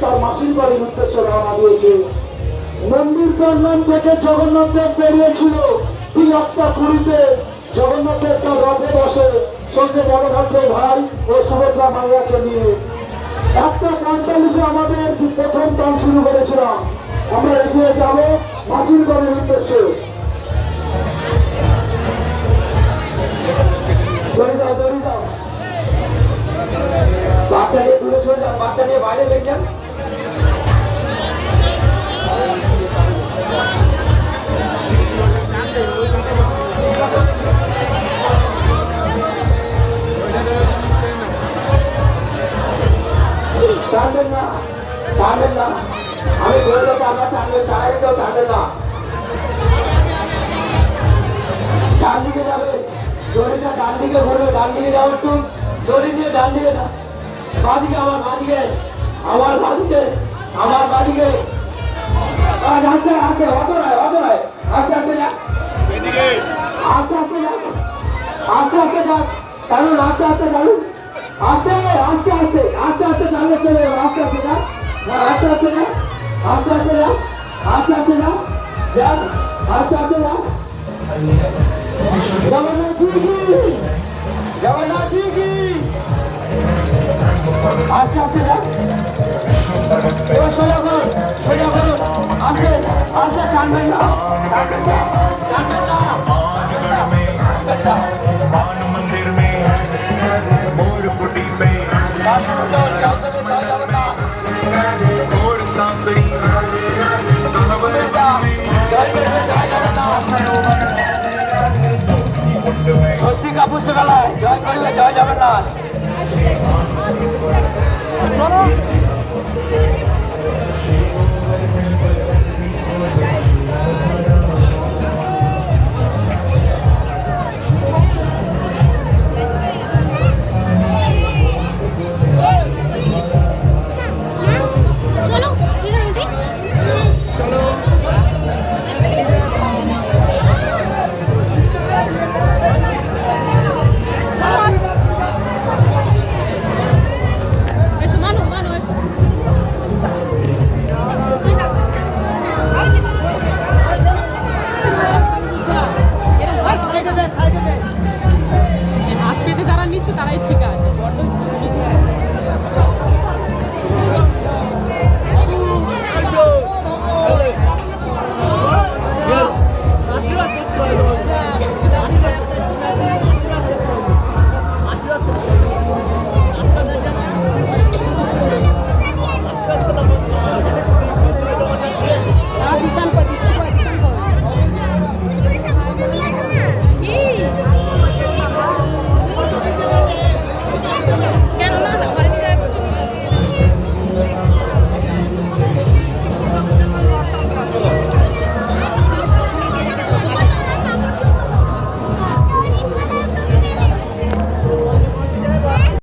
তার মাসির বাড়ির উদ্দেশ্যে রওনা দিয়েছে। মন্দির প্রাঙ্গণ থেকে জগন্নাথ দেব বেরিয়েছিল ঠিক 8:20-তে। জগন্নাথ দেব তার রথে বসে সঙ্গে বড়ভাগ্যের ভাই ও সুভদ্রা মাইয়াকে নিয়ে 1:45-এ আমাদের প্রথম টান শুরু করেছিলাম। আমরা এগিয়ে যাব মাসির বাড়ির উদ্দেশ্যে। বাচ্চা নিয়ে দূরে চলে যান, বাচ্চা নিয়ে বাইরে বেরিয়ে যান। টানবেন না, টানবেন না, আমি বললে তো আমরা টানবেন, তারাই তো টানবেন না। ডান দিকে যাবে, জরিটা ডান দিকে ঘুরবে, ডান দিকে যাও একটু, জরি দিয়ে ডান দিকে না, বাদিকে আমার বাদিকে, আমার বাদিকে, আমার বাদিকে। আস্তে আস্তে, অত নয়, অত নয়, আস্তে আস্তে যা, আস্তে আস্তে যা, আস্তে আস্তে যা, কারণ আস্তে আস্তে চালু, আস্তে আস্তে আস্তে আস্তে আস্তে চালু চলে যাবে, আস্তে আস্তে যা, আস্তে আস্তে যা, আস্তে আস্তে যা, আস্তে আস্তে যা, যা, আস্তে আস্তে যা। জগন্নাথ জি কি, জগন্নাথ জি কি। আস্তে আস্তে যা, এবার সোজা করুন, সোজা করুন, আস্তে আস্তে, টানবেন না, টানবেন না, টানবেন না। मंदिर में मोर कुटी में और सांबरी স্বস্তিকা পুস্তকালয়, জয় করবে, জয় জগন্নাথ।